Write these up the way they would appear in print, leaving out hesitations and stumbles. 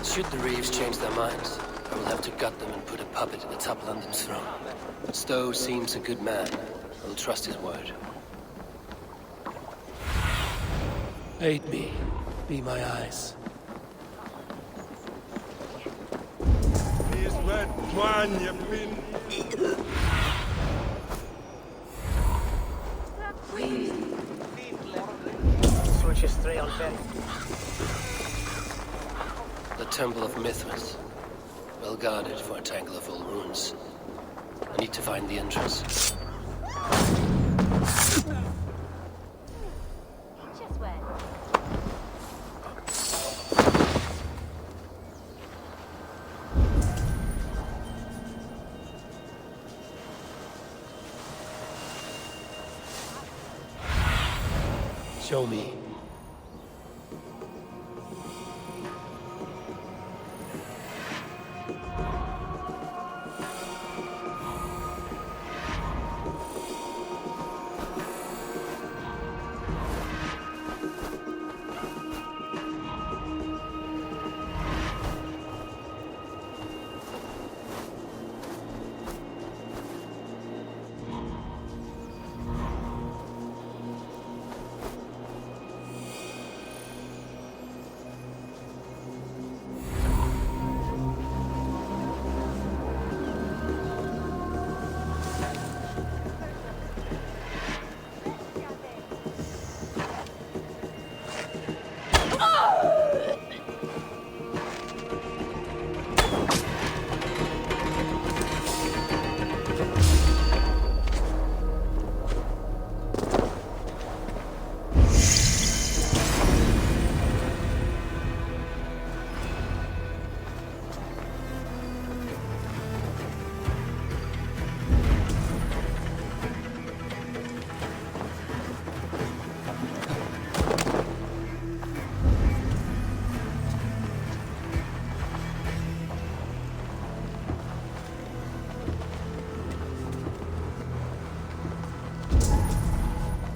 Should the Reeves change their minds, I will have to gut them and put a puppet atop London's throne. But Stowe seems a good man. I will trust his word. Aid me. Be my eyes. Switches 3 on 10. The Temple of Mithras. Well guarded for a tangle of old ruins. I need to find the entrance. Just where? Show me.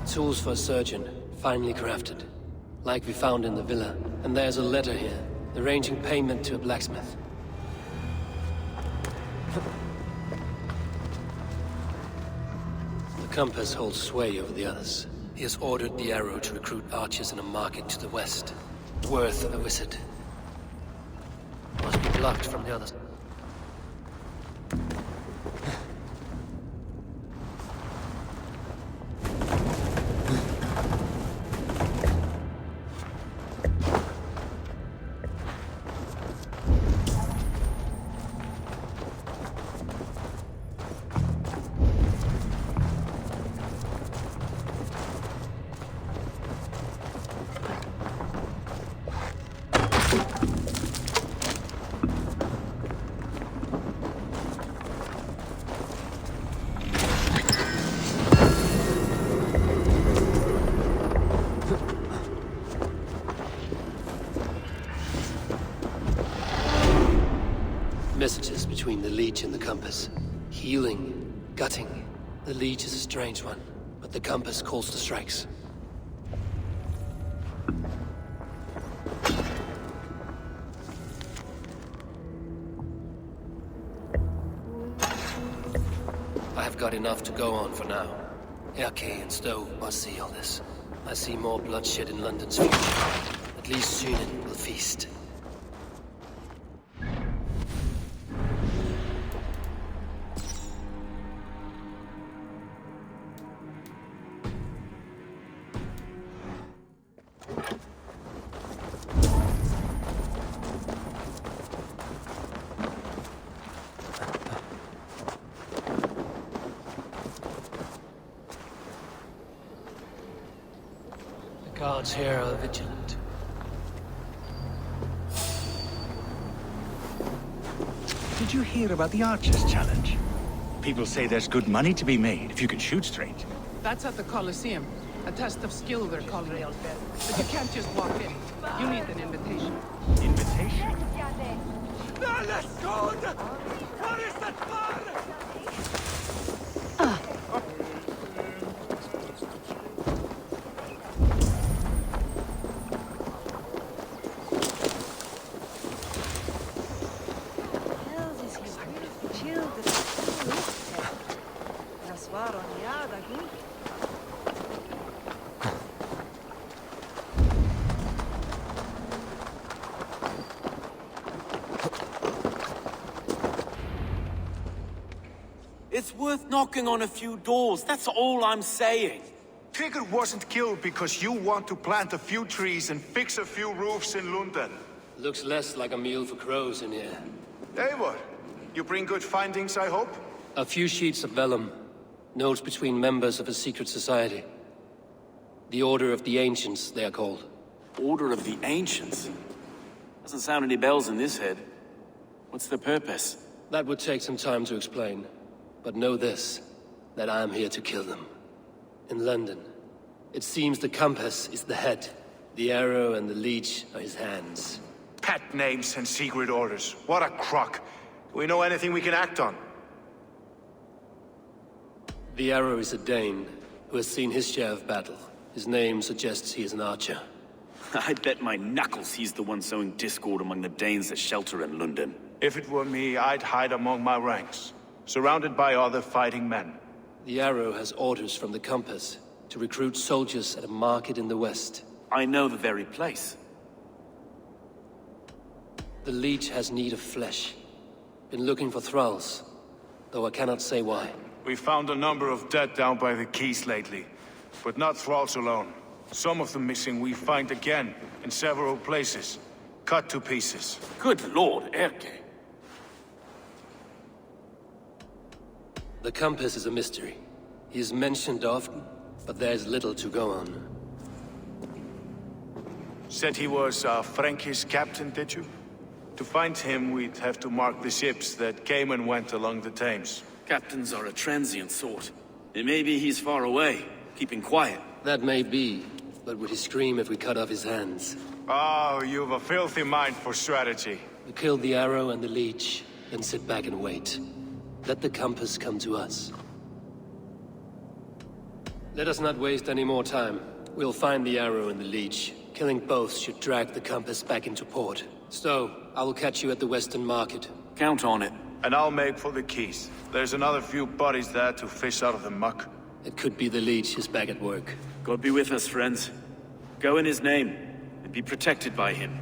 Tools for a surgeon, finely crafted. Like we found in the villa. And there's a letter here, arranging payment to a blacksmith. The compass holds sway over the others. He has ordered the arrow to recruit archers in a market to the west. Worth a visit. Must be blocked from the others. Messages between the leech and the compass. Healing, gutting. The leech is a strange one, but the compass calls to strikes. I have got enough to go on for now. Erke and Stowe must see all this. I see more bloodshed in London's future. At least Sunan will feast. Guards here are vigilant. Did you hear about the Archers Challenge? People say there's good money to be made if you can shoot straight. That's at the Colosseum. A test of skill, they're calling it. But you can't just walk in. You need an invitation. Invitation? It's worth knocking on a few doors, that's all I'm saying. Tigger wasn't killed because you want to plant a few trees and fix a few roofs in London. Looks less like a meal for crows in here. Eivor, you bring good findings, I hope? A few sheets of vellum. Notes between members of a secret society. The Order of the Ancients, they are called. Order of the Ancients? Doesn't sound any bells in this head. What's the purpose? That would take some time to explain. But know this, that I am here to kill them. In London, it seems the compass is the head. The arrow and the leech are his hands. Pet names and secret orders. What a crock. Do we know anything we can act on? The arrow is a Dane, who has seen his share of battle. His name suggests he is an archer. I bet my knuckles he's the one sowing discord among the Danes that shelter in London. If it were me, I'd hide among my ranks, surrounded by other fighting men. The arrow has orders from the compass to recruit soldiers at a market in the west. I know the very place. The leech has need of flesh. Been looking for thralls, though I cannot say why. We found a number of dead down by the quays lately, but not thralls alone. Some of the missing we find again in several places, cut to pieces. Good lord, Erke. The compass is a mystery. He is mentioned often, but there is little to go on. Said he was a Frankish captain, did you? To find him, we'd have to mark the ships that came and went along the Thames. Captains are a transient sort. It may be he's far away, keeping quiet. That may be, but would he scream if we cut off his hands? Oh, you've a filthy mind for strategy. We kill the arrow and the leech, then sit back and wait. Let the compass come to us. Let us not waste any more time. We'll find the arrow and the leech. Killing both should drag the compass back into port. So, I will catch you at the Western Market. Count on it. And I'll make for the quays. There's another few bodies there to fish out of the muck. It could be the leech is back at work. God be with us, friends. Go in his name, and be protected by him.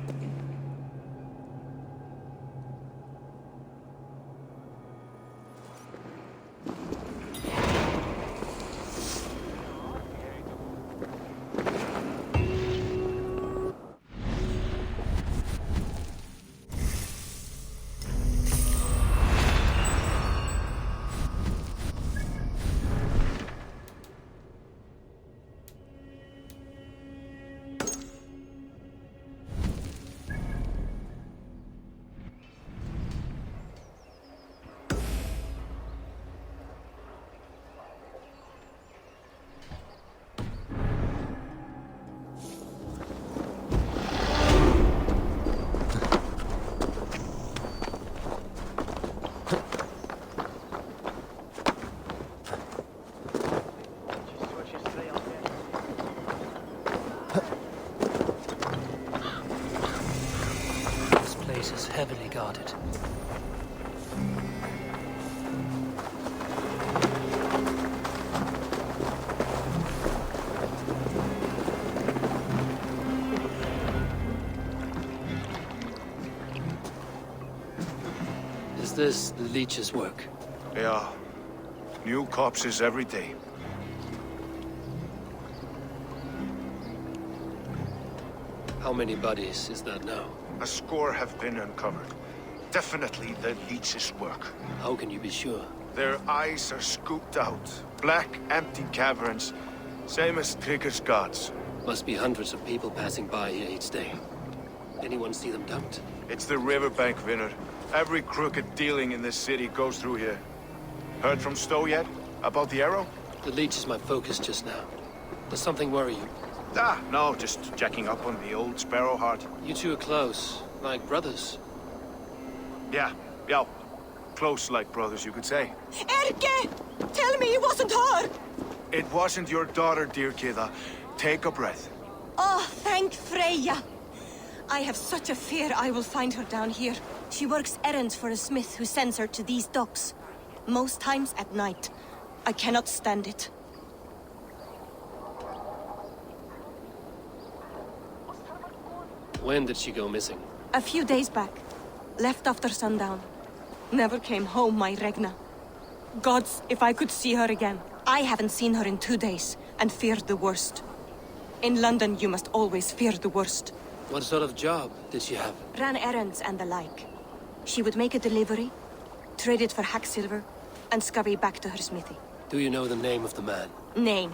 Heavily guarded. Is this the leech's work? Yeah. New corpses every day. How many bodies is that now? A score have been uncovered. Definitely the leech's work. How can you be sure? Their eyes are scooped out. Black, empty caverns. Same as Trigger's gods. Must be hundreds of people passing by here each day. Anyone see them dumped? It's the riverbank, Vinner. Every crooked dealing in this city goes through here. Heard from Stowe yet? About the arrow? The leech is my focus just now. Does something worry you? Ah, no, just checking up on the old Sparrowheart. You two are close, like brothers. Yeah. Close like brothers, you could say. Erke! Tell me it wasn't her! It wasn't your daughter, dear Kida. Take a breath. Oh, thank Freya. I have such a fear I will find her down here. She works errands for a smith who sends her to these docks. Most times at night. I cannot stand it. When did she go missing? A few days back. Left after sundown. Never came home, my Regna. Gods, if I could see her again. I haven't seen her in 2 days, and feared the worst. In London, you must always fear the worst. What sort of job did she have? Ran errands and the like. She would make a delivery, trade it for hack silver, and scurry back to her smithy. Do you know the name of the man? Name.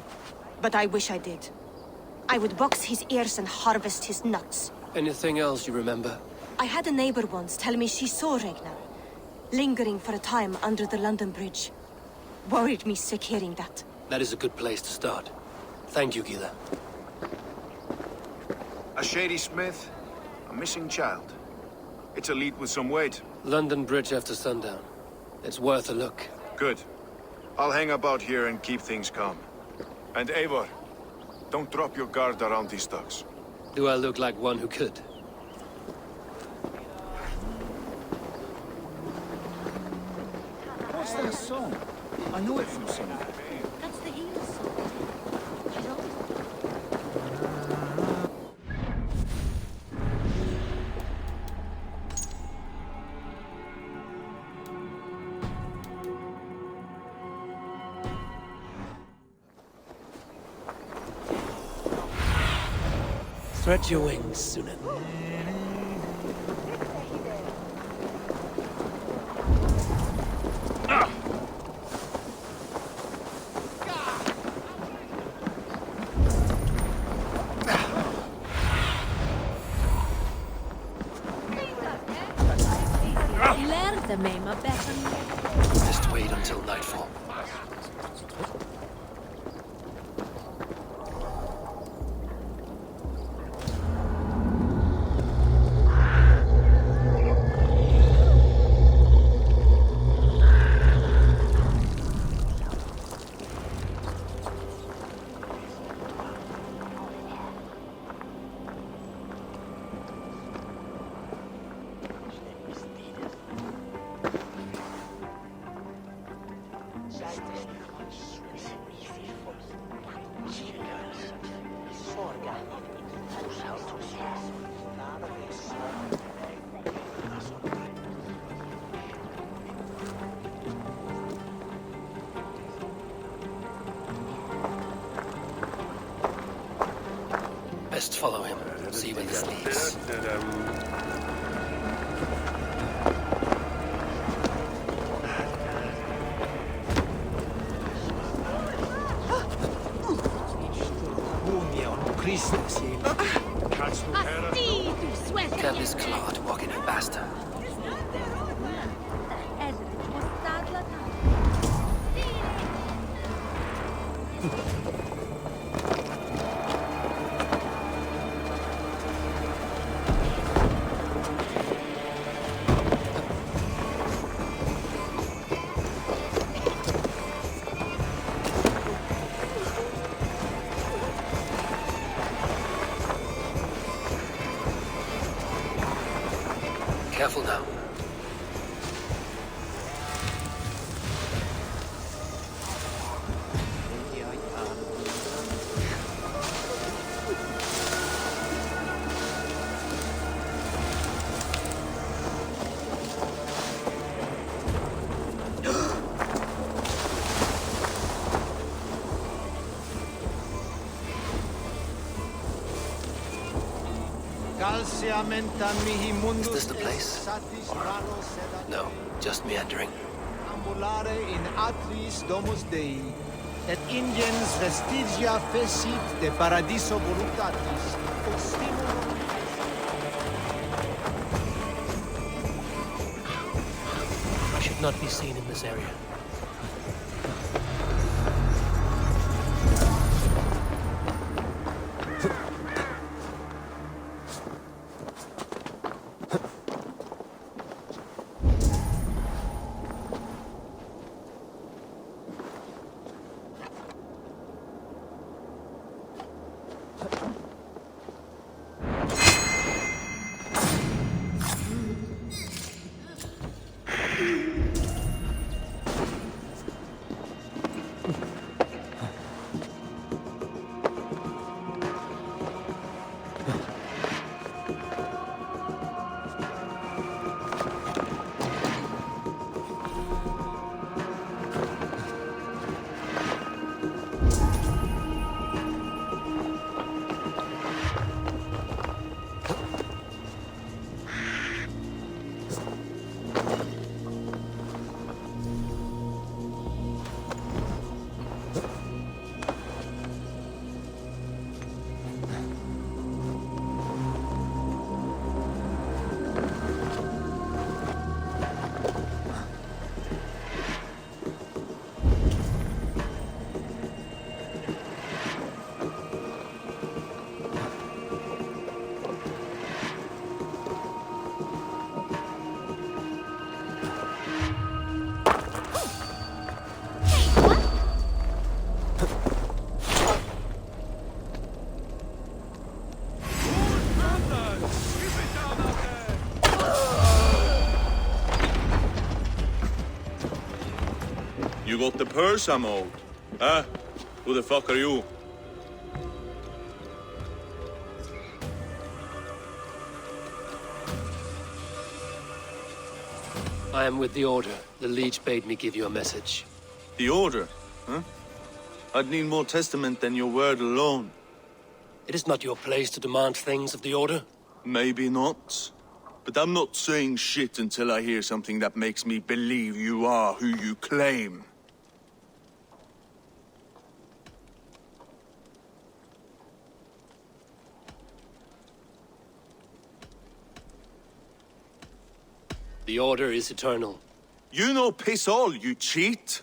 But I wish I did. I would box his ears and harvest his nuts. Anything else you remember? I had a neighbor once tell me she saw Ragnar, lingering for a time under the London Bridge. Worried me sick hearing that. That is a good place to start. Thank you, Gila. A shady smith, a missing child. It's a lead with some weight. London Bridge after sundown. It's worth a look. Good. I'll hang about here and keep things calm. And Eivor, don't drop your guard around these thugs. Do I look like one who could? What's that song? I know it from somewhere. That's the healer's song. She's always... Stretch your wings, Sunan. Lärde mig med bättre. Just wait until nightfall. Best follow him. See where this leads. Cap is clawed, walking faster. Careful now. Is this the place? Or... no, just meandering. Ambulare in atris domus Dei, et ingens vestigia fecit de paradiso voluptatis, ut stimulum. I should not be seen in this area. got the purse I'm owed. Huh? Who the fuck are you? I am with the Order. The Leech bade me give you a message. The Order? Huh? I'd need more testament than your word alone. It is not your place to demand things of the Order. Maybe not. But I'm not saying shit until I hear something that makes me believe you are who you claim. The Order is eternal. You know piss all, you cheat!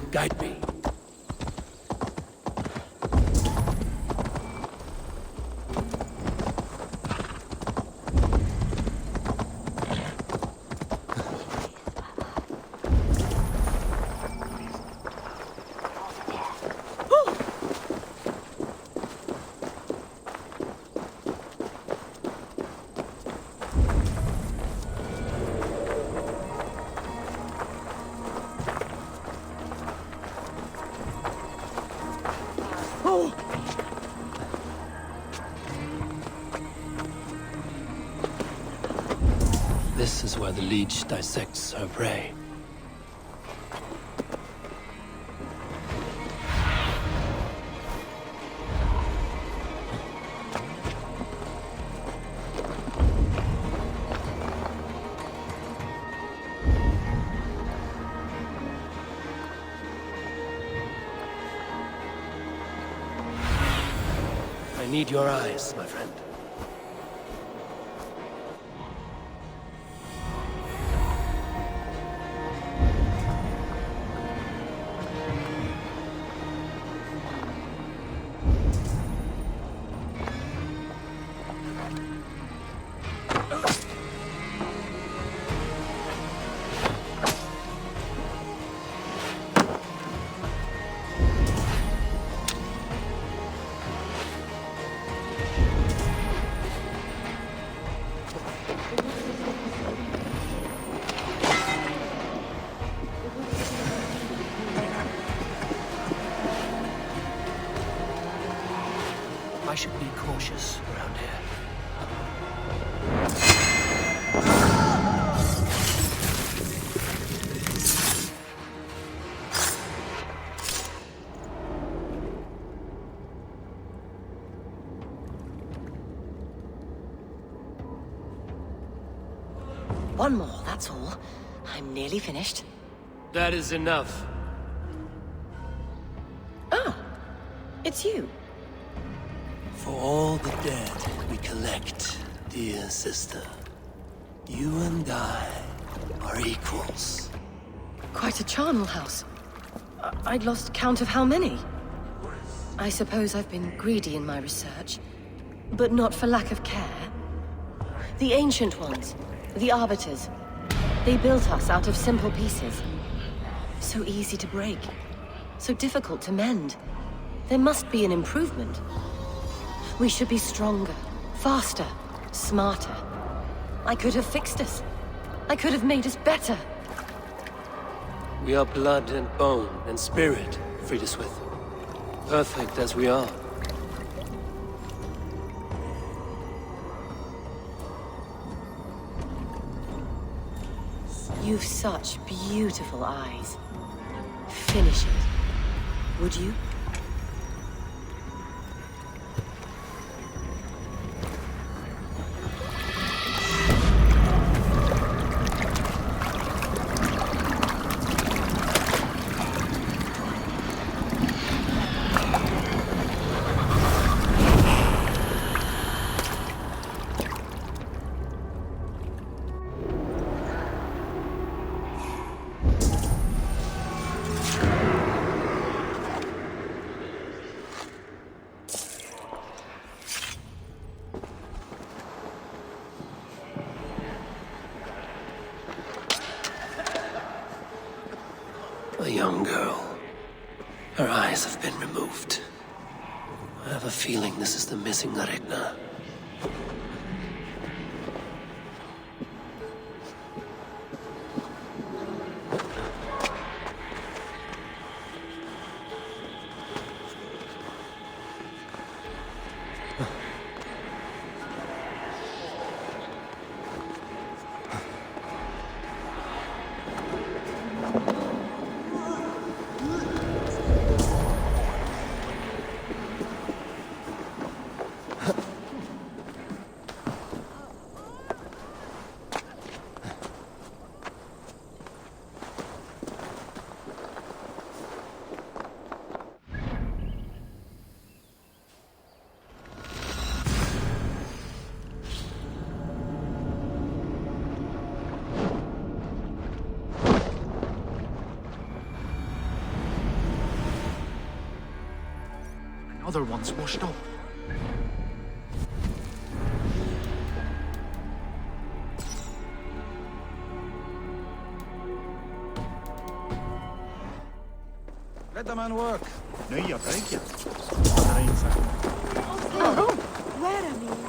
Guide me. This is where the Leech dissects her prey. I need your eyes, my friend. I should be cautious around here. One more, that's all. I'm nearly finished. That is enough. it's you. For all the dead we collect, dear sister, you and I are equals. Quite a charnel house. I'd lost count of how many. I suppose I've been greedy in my research, but not for lack of care. The Ancient Ones, the Arbiters, they built us out of simple pieces. So easy to break, so difficult to mend. There must be an improvement. We should be stronger, faster, smarter. I could have fixed us. I could have made us better. We are blood and bone and spirit, Friedeswith. Perfect as we are. You've such beautiful eyes. Finish it, would you? A young girl. Her eyes have been removed. I have a feeling this is the missing Regna. Other ones washed up. Let the man work. Nya breaket. Where am I?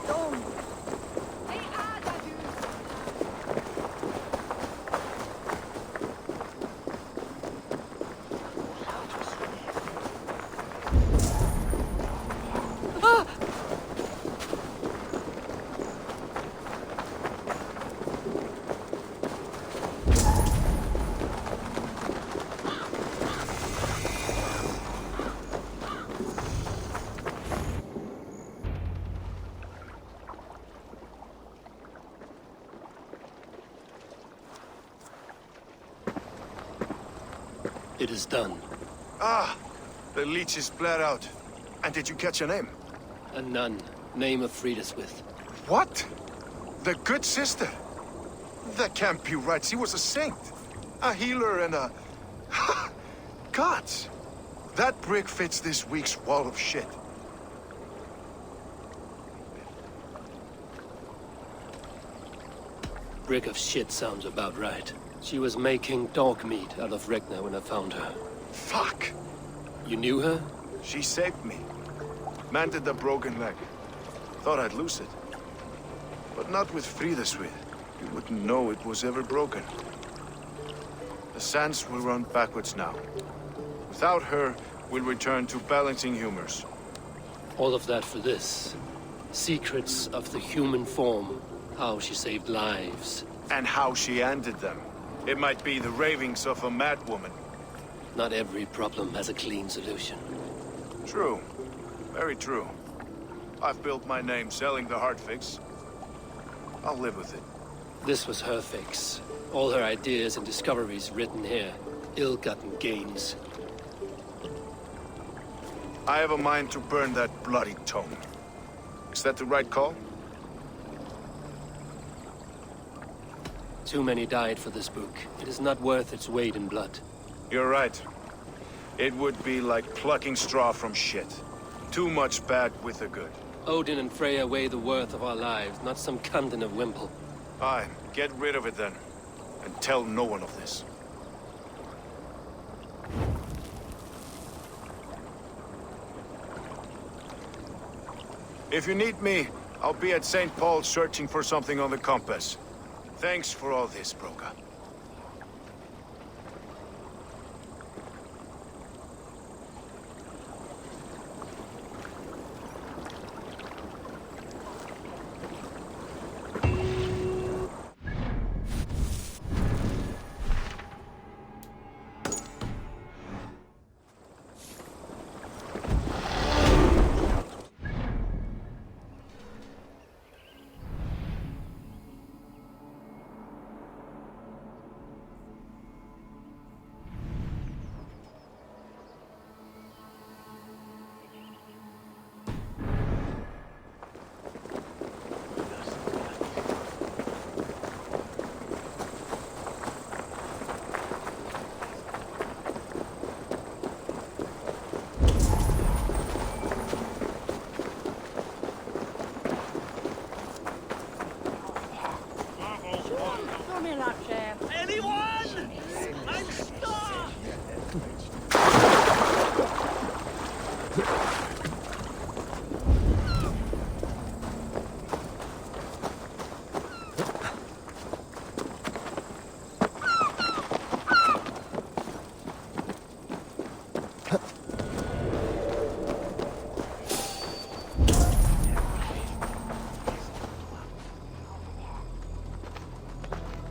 It is done. Ah! The leech is bled out. And did you catch her name? A nun, name of Friedeswith. What? The good sister? That can't be right. She was a saint. A healer and a... Gods! That brick fits this week's wall of shit. Brick of shit sounds about right. She was making dog meat out of Regna when I found her. Fuck! You knew her? She saved me. Mended the broken leg. Thought I'd lose it. But not with Friedeswith. You wouldn't know it was ever broken. The sands will run backwards now. Without her, we'll return to balancing humors. All of that for this. Secrets of the human form. How she saved lives. And how she ended them. It might be the ravings of a madwoman. Not every problem has a clean solution. True. Very true. I've built my name selling the heart fix. I'll live with it. This was her fix. All her ideas and discoveries written here. Ill-gotten gains. I have a mind to burn that bloody tome. Is that the right call? Too many died for this book. It is not worth its weight in blood. You're right. It would be like plucking straw from shit. Too much bad with the good. Odin and Freya weigh the worth of our lives, not some cunt in a wimple. Aye, get rid of it then. And tell no one of this. If you need me, I'll be at St. Paul searching for something on the compass. Thanks for all this, Broka.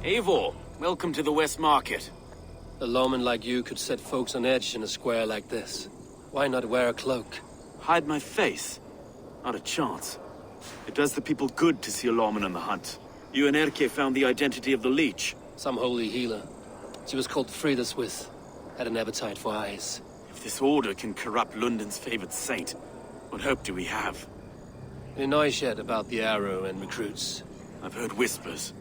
Eivor, welcome to the West Market. A lawman like you could set folks on edge in a square like this. Why not wear a cloak? Hide my face? Not a chance. It does the people good to see a lawman on the hunt. You and Erke found the identity of the leech. Some holy healer. She was called Frida Swith. Had an appetite for eyes. If this order can corrupt London's favored saint, what hope do we have? Any noise yet about the arrow and recruits? I've heard whispers.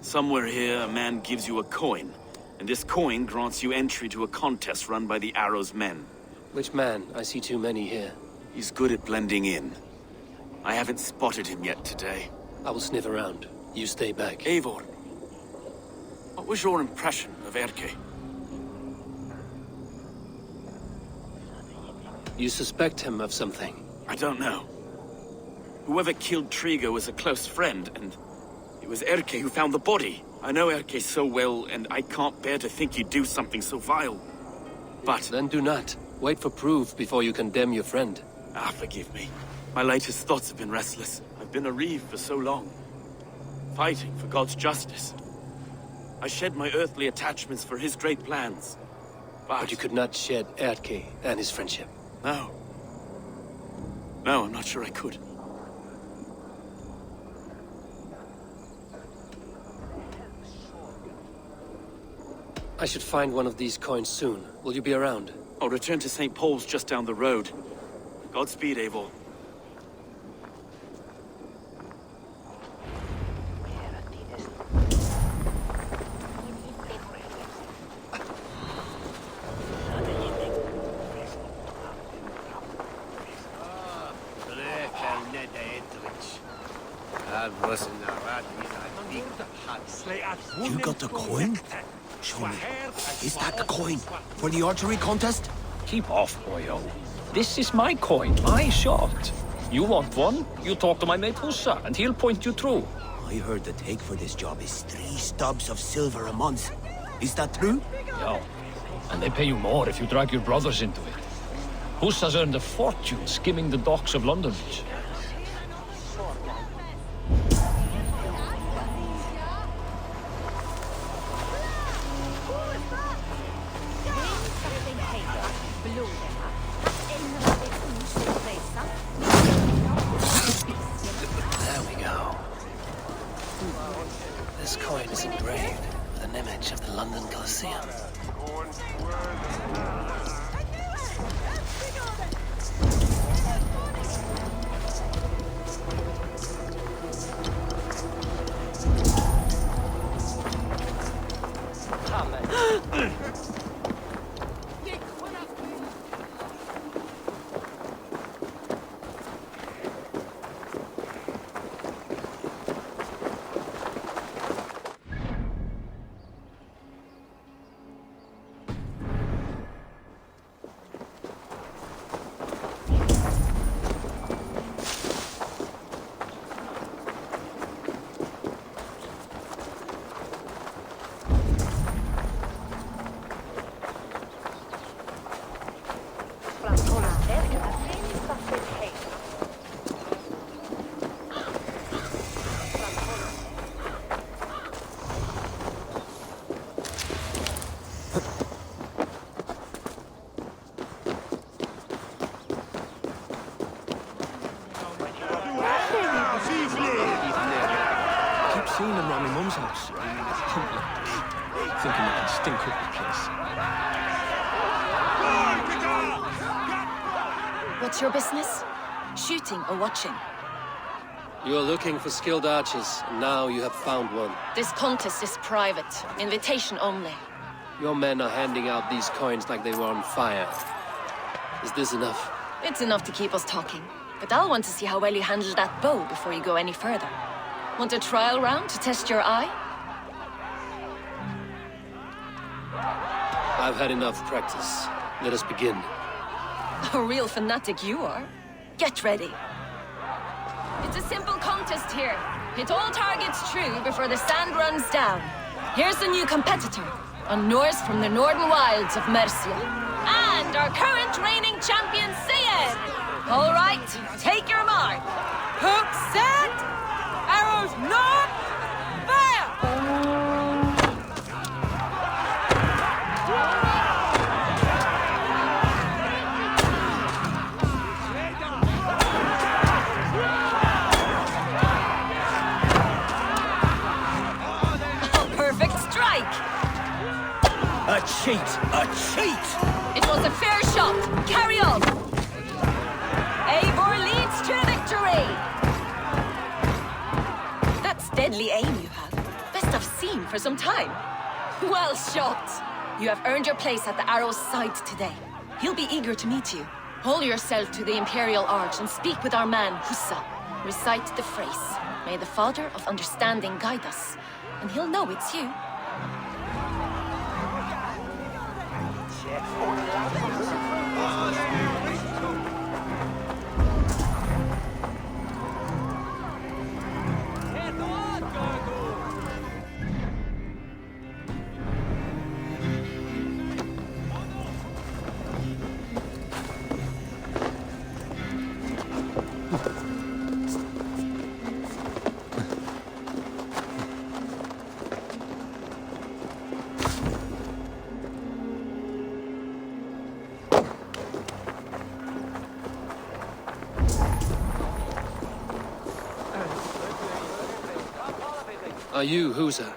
Somewhere here, a man gives you a coin, and this coin grants you entry to a contest run by the Arrow's men. Which man? I see too many here. He's good at blending in. I haven't spotted him yet today. I will sniff around. You stay back. Eivor, what was your impression of Erke? You suspect him of something? I don't know. Whoever killed Trigo was a close friend, and it was Erke who found the body. I know Erke so well, and I can't bear to think he'd do something so vile. But... Then do not. Wait for proof before you condemn your friend. Forgive me. My latest thoughts have been restless. I've been a reeve for so long. Fighting for God's justice. I shed my earthly attachments for his great plans. But you could not shed Erke and his friendship. No. No, I'm not sure I could. I should find one of these coins soon. Will you be around? I'll return to St. Paul's just down the road. Godspeed, Eivor. You got the coin? Show me. Is that the coin? For the archery contest? Keep off, boyo. This is my coin, my shot. You want one? You talk to my mate Hussa, and he'll point you through. I heard the take for this job is 3 stubs of silver a month. Is that true? Yeah. And they pay you more if you drag your brothers into it. Hussa's earned a fortune skimming the docks of London. There we go. This coin is engraved with an image of the London Colosseum. seen them around my mum's house. Thinking they can stink up the place. What's your business? Shooting or watching? You are looking for skilled archers, and now you have found one. This contest is private. Invitation only. Your men are handing out these coins like they were on fire. Is this enough? It's enough to keep us talking. But I'll want to see how well you handle that bow before you go any further. Want a trial round to test your eye? I've had enough practice. Let us begin. A real fanatic you are. Get ready. It's a simple contest here. Hit all targets true before the sand runs down. Here's the new competitor, a Norse from the northern wilds of Mercia. And our current reigning champion, Sayed! All right, take your mark. Hook set! Arrows not! Fire! Perfect strike! A cheat! A cheat! It was a fair shot. Carry on! Eivor leads to victory! That's deadly aim you have. Best I've seen for some time. Well shot! You have earned your place at the arrow's side today. He'll be eager to meet you. Hold yourself to the Imperial Arch and speak with our man, Hussa. Recite the phrase. May the Father of Understanding guide us. And he'll know it's you. Are you Husa?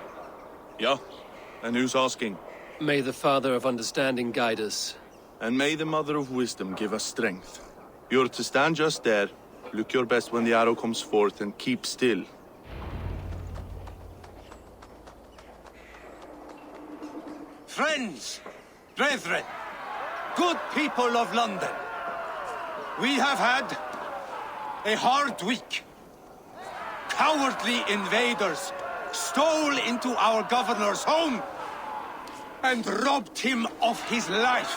Yeah? And who's asking? May the Father of Understanding guide us. And may the Mother of Wisdom give us strength. You're to stand just there, look your best when the arrow comes forth, and keep still. Friends, brethren, good people of London, we have had a hard week. Cowardly invaders stole into our governor's home and robbed him of his life.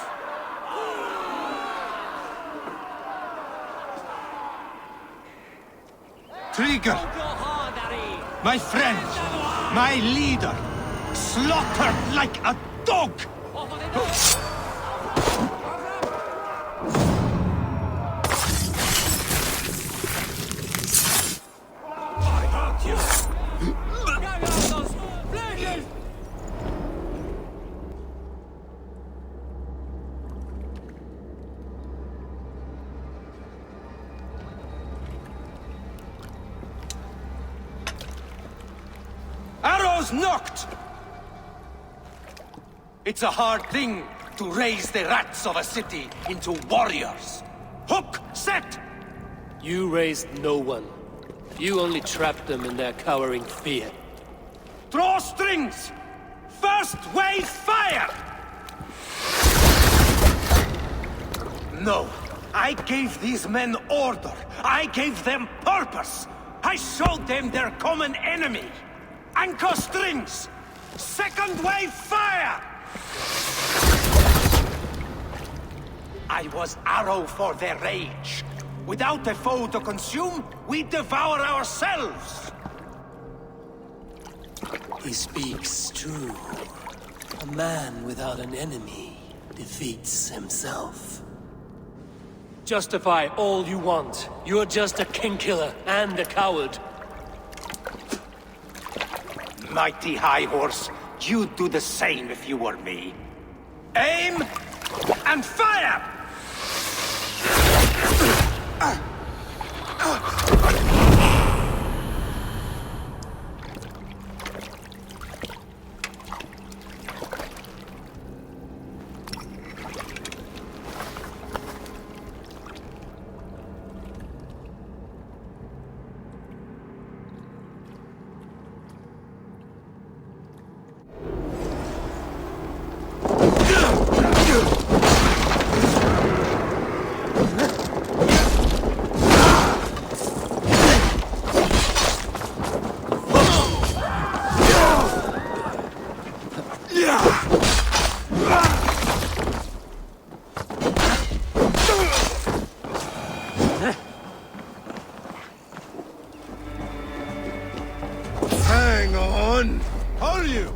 Trigger, my friend, my leader, slaughtered like a dog! Arrows knocked! It's a hard thing to raise the rats of a city into warriors. Hook, set! You raised no one. You only trapped them in their cowering fear. Draw strings! First wave fire! No, I gave these men order. I gave them purpose. I showed them their common enemy. Anchor strings! Second wave fire! I was arrow for their rage. Without a foe to consume, we devour ourselves. He speaks true. A man without an enemy defeats himself. Justify all you want. You're just a king-killer and a coward. Mighty High Horse, you'd do the same if you were me. Aim and fire! Run! All you!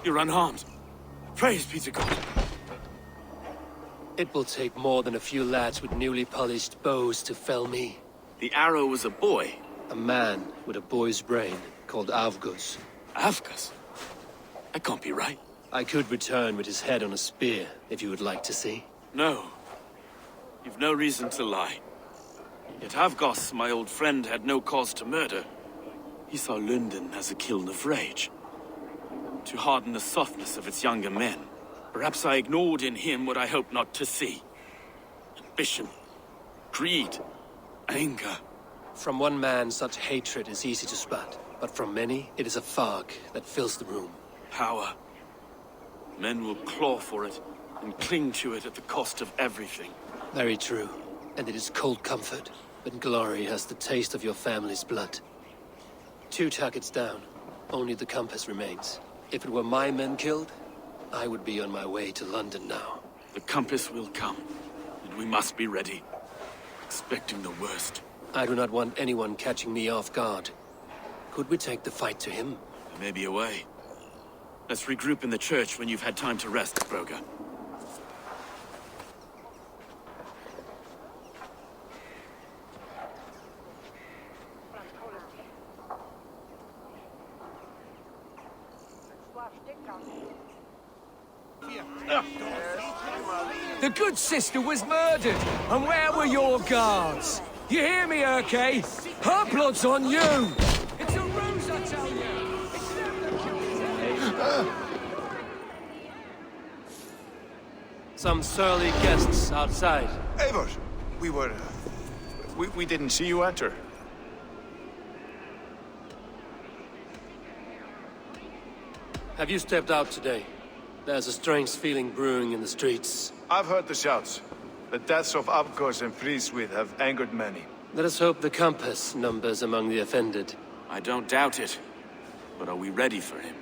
You're unharmed. Praise be to God. It will take more than a few lads with newly polished bows to fell me. The arrow was a boy. A man with a boy's brain, called Avgus. Avgus? That can't be right. I could return with his head on a spear, if you would like to see. No. You've no reason to lie. Yet Avgos, my old friend, had no cause to murder. He saw London as a kiln of rage. To harden the softness of its younger men. Perhaps I ignored in him what I hoped not to see. Ambition, greed, anger. From one man, such hatred is easy to spot, but from many, it is a fog that fills the room. Power. Men will claw for it, and cling to it at the cost of everything. Very true. And it is cold comfort, when glory has the taste of your family's blood. 2 targets down. Only the compass remains. If it were my men killed, I would be on my way to London now. The compass will come, and we must be ready. Expecting the worst. I do not want anyone catching me off guard. Could we take the fight to him? There may be a way. Let's regroup in the church when you've had time to rest, Broga. The good sister was murdered, and where were your guards? You hear me, Erke? Her blood's on you! It's a ruse, I tell you! Some surly guests outside. Eivor, we didn't see you enter. Have you stepped out today? There's a strange feeling brewing in the streets. I've heard the shouts. The deaths of Avgos and Friswith have angered many. Let us hope the compass numbers among the offended. I don't doubt it. But are we ready for him?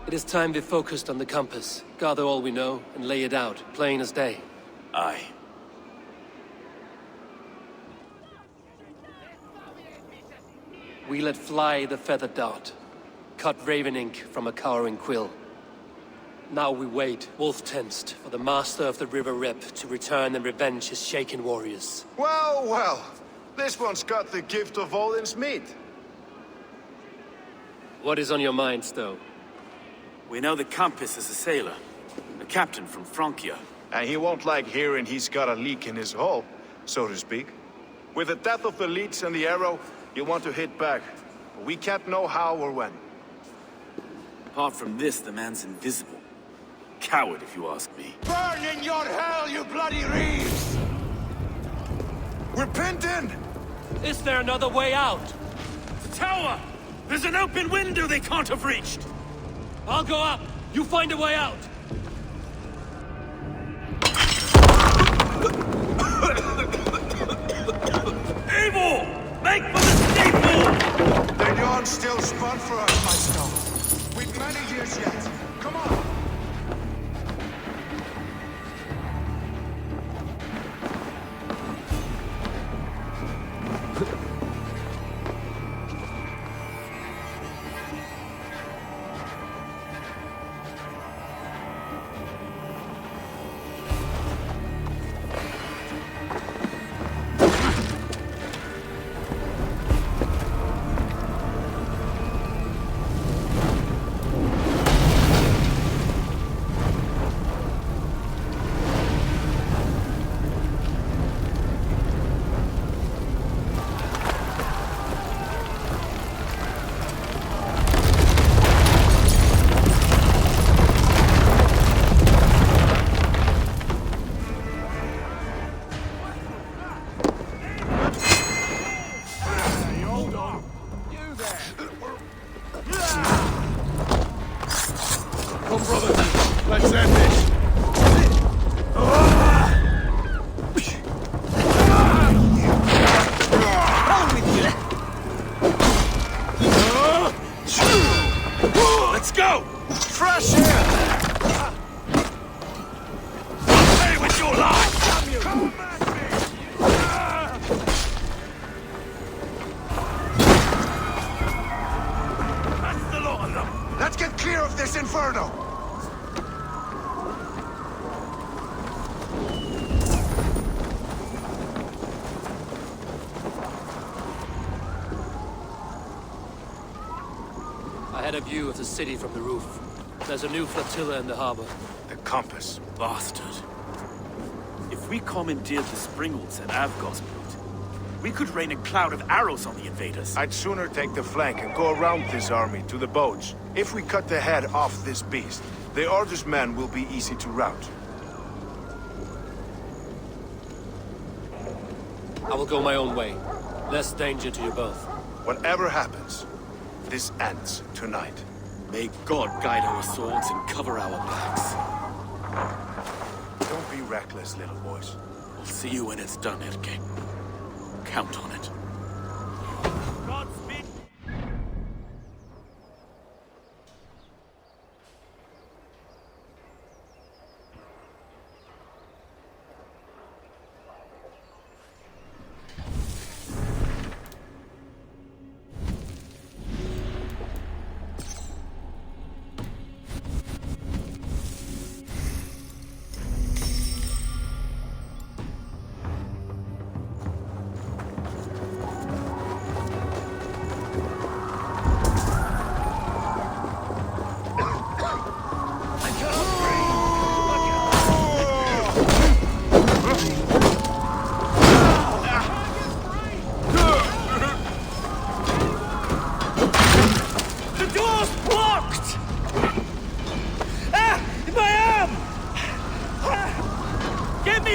It is time we focused on the compass. Gather all we know and lay it out, plain as day. Aye. We let fly the feather dart. Cut raven ink from a cowering quill. Now we wait, wolf-tensed, for the master of the River Rep to return and revenge his shaken warriors. Well, well. This one's got the gift of Odin's meat. What is on your mind, Stowe? We know the compass is a sailor. A captain from Francia. And he won't like hearing he's got a leak in his hull, so to speak. With the death of the leech and the arrow, you want to hit back. But we can't know how or when. Apart from this, the man's invisible. Coward, if you ask me. Burn in your hell, you bloody reeves! We're pinned in! Is there another way out? The tower! There's an open window they can't have reached! I'll go up. You find a way out. Eivor! Make for the staple! The yarn's still spun for us, my Stone. We've many years yet. Come on! Come, brother. Let's end this. Let's go! Fresh air! Stay with your life! Come at me! That's the lot of them! Let's get clear of this inferno! I had a view of the city from the roof. There's a new flotilla in the harbor. The compass. Bastard. If we commandeered the springholds at Avgosbrud, we could rain a cloud of arrows on the invaders. I'd sooner take the flank and go around this army to the boats. If we cut the head off this beast, the Order's men will be easy to rout. I will go my own way. Less danger to you both. Whatever happens, this ends tonight. May God guide our swords and cover our backs. Don't be reckless, little boys. I'll see you when it's done, Erke. Count on it. Godspeed.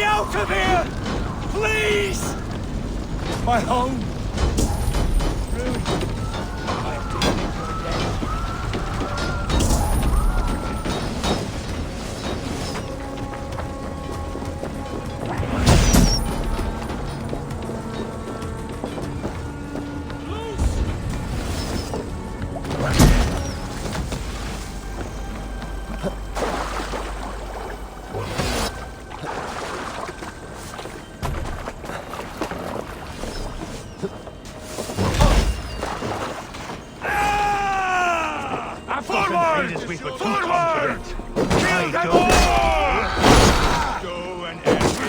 Out of here! Please! My home! Ruined. I have to leave your dead.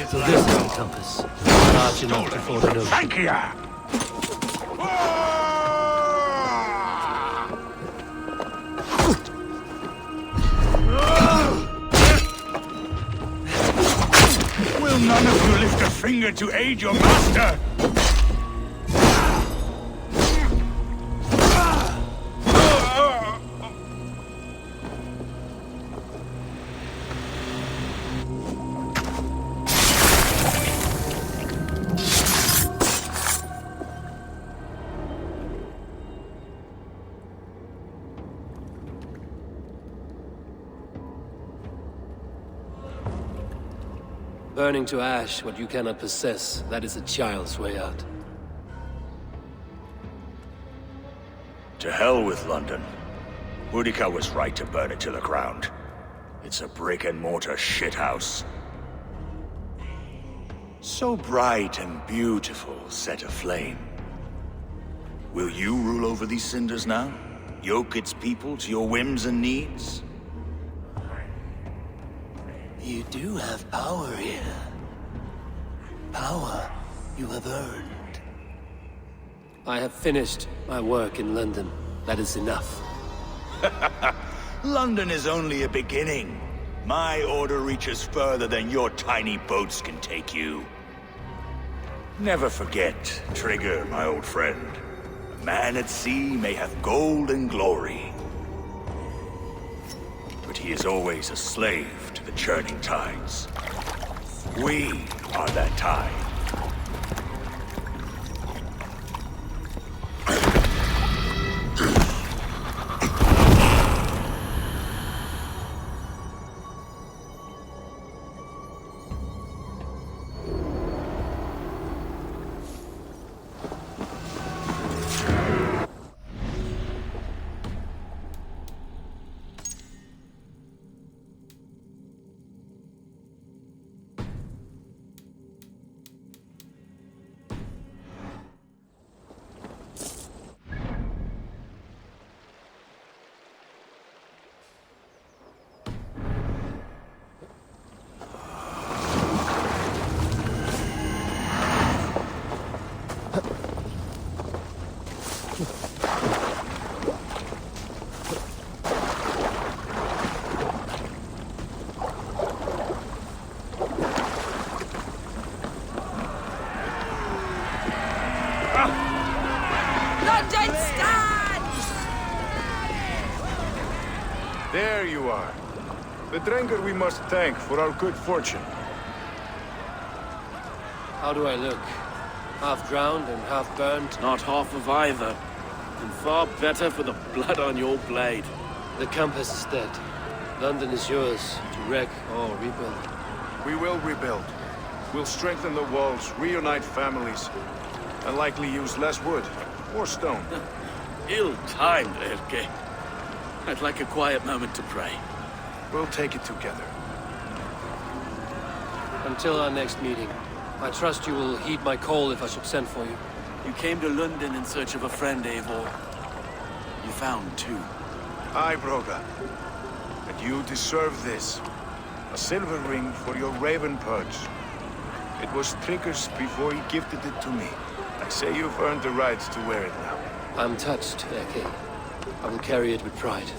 So this is the compass. Large enough to ford an ocean. Thank you! Will none of you lift a finger to aid your master? Burning to ash what you cannot possess, that is a child's way out. To hell with London. Boudica was right to burn it to the ground. It's a brick-and-mortar shithouse. So bright and beautiful, set aflame. Will you rule over these cinders now? Yoke its people to your whims and needs? You do have power here. Power you have earned. I have finished my work in London. That is enough. London is only a beginning. My order reaches further than your tiny boats can take you. Never forget, Trigger, my old friend. A man at sea may have gold and glory, but he is always a slave to the churning tides. We are that tide. There you are. The Drengur we must thank for our good fortune. How do I look? Half drowned and half burned? Not half of either. And far better for the blood on your blade. The compass is dead. London is yours, to wreck or rebuild. We will rebuild. We'll strengthen the walls, reunite families, and likely use less wood or stone. Ill-timed, Erke. I'd like a quiet moment to pray. We'll take it together. Until our next meeting, I trust you will heed my call if I should send for you. You came to London in search of a friend, Eivor. You found two. Aye, Broga. And you deserve this. A silver ring for your raven perch. It was Trigger's before he gifted it to me. I say you've earned the right to wear it now. I'm touched, Erke. I will carry it with pride.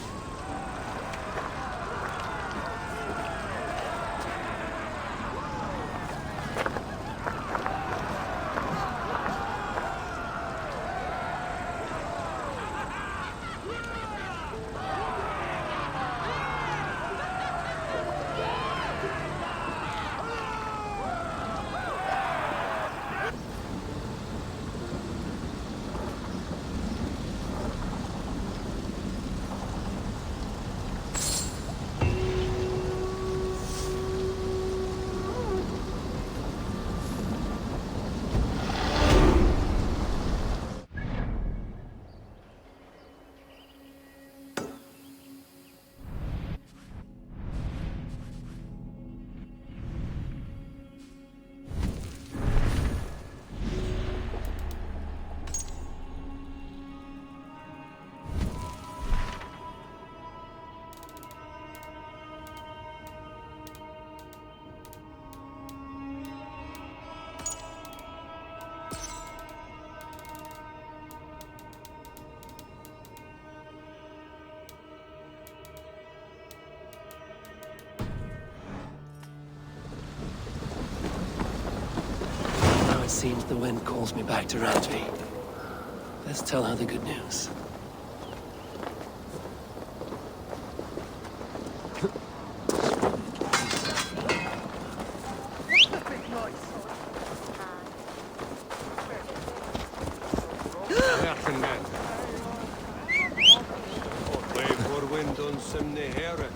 It seems the wind calls me back to Randvi. Let's tell her the good news. Play for wind on Simney Herren.